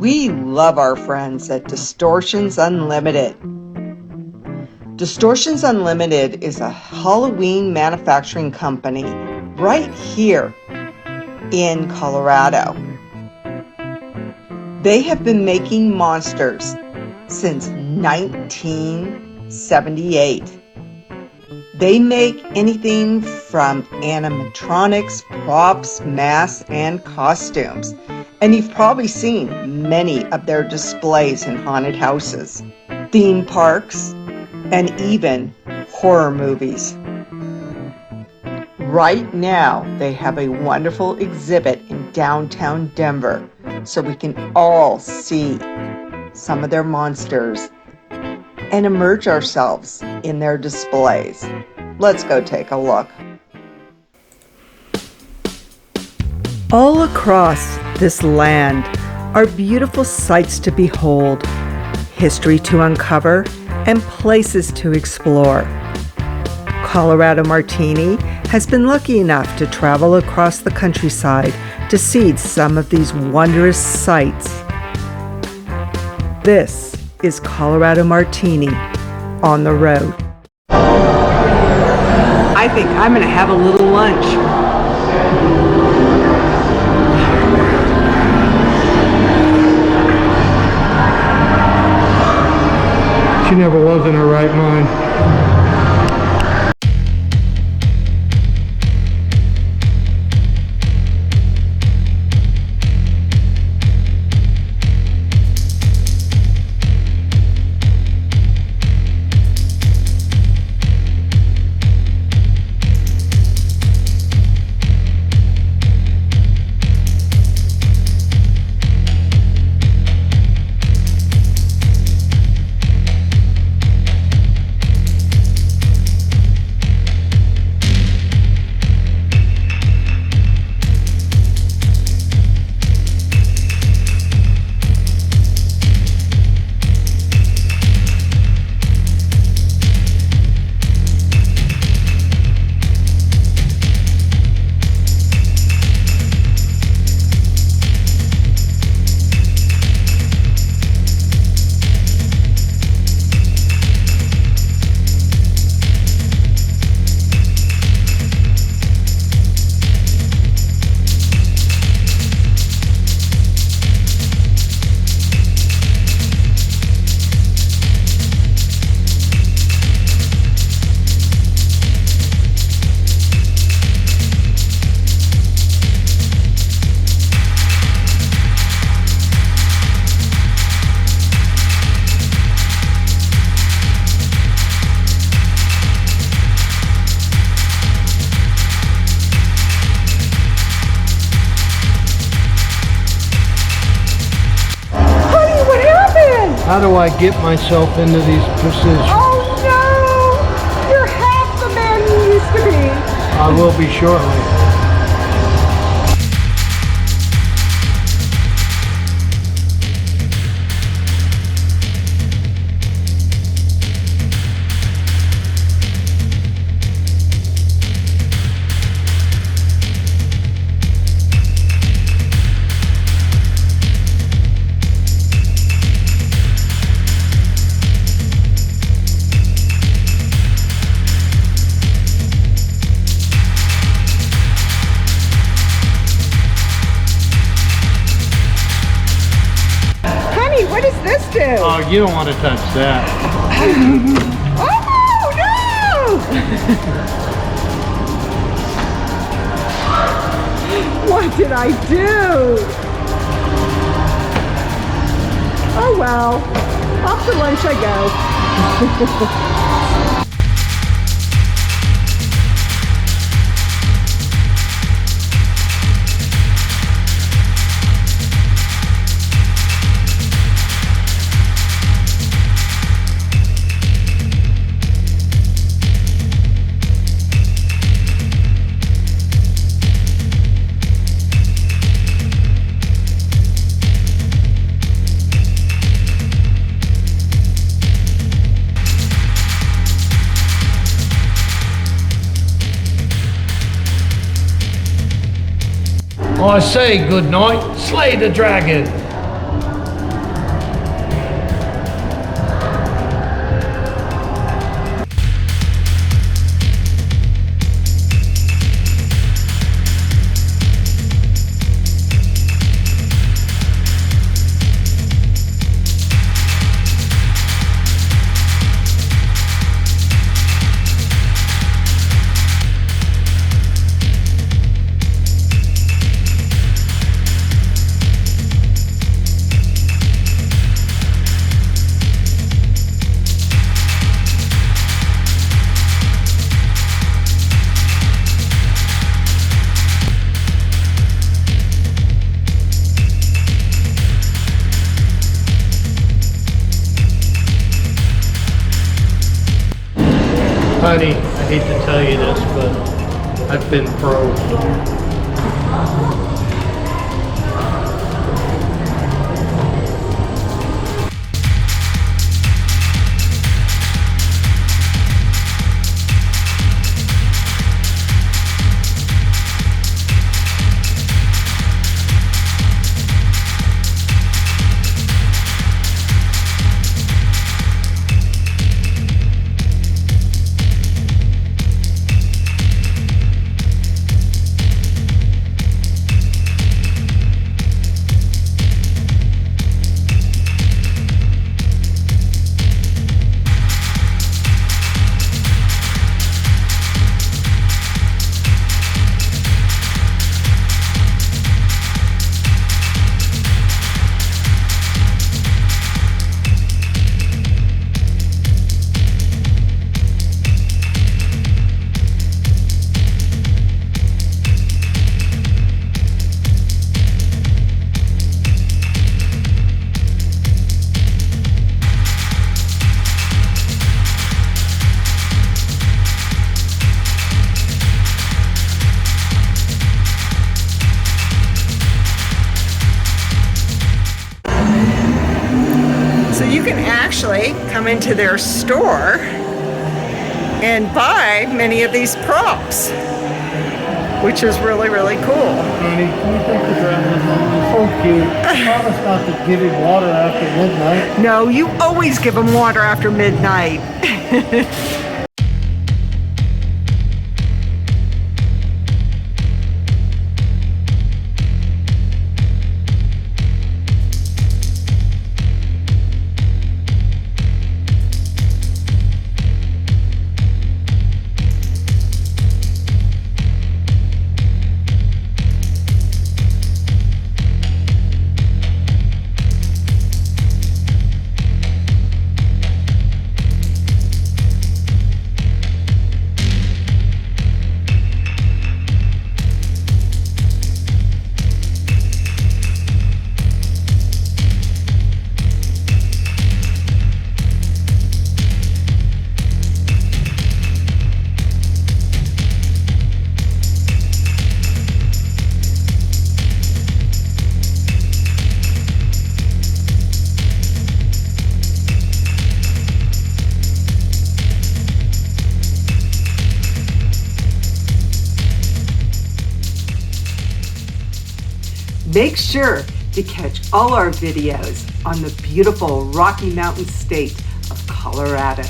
We love our friends at Distortions Unlimited. Distortions Unlimited is a Halloween manufacturing company right here in Colorado. They have been making monsters since 1978. They make anything from animatronics, props, masks, and costumes. And you've probably seen many of their displays in haunted houses, theme parks, and even horror movies. Right now, they have a wonderful exhibit in downtown Denver, so we can all see some of their monsters and immerse ourselves in their displays. Let's go take a look. All across this land are beautiful sights to behold, history to uncover, and places to explore. Colorado Martini has been lucky enough to travel across the countryside to see some of these wondrous sights. This is Colorado Martini on the road. I think I'm going to have a little lunch. She never was in her right mind. How do I get myself into these positions? Oh no! You're half the man you used to be. I will be shortly. What does this do? Oh, you don't want to touch that. Oh, no! What did I do? Oh, well. Off to lunch I go. I say good night, slay the dragon. Honey, I hate to tell you this, but I've been froze. So you can actually come into their store and buy many of these props, which is really, really cool. Honey, can you take the gremlin home? He's so cute. Promise not to give him water after midnight. No, you always give them water after midnight. Make sure to catch all our videos on the beautiful Rocky Mountain state of Colorado.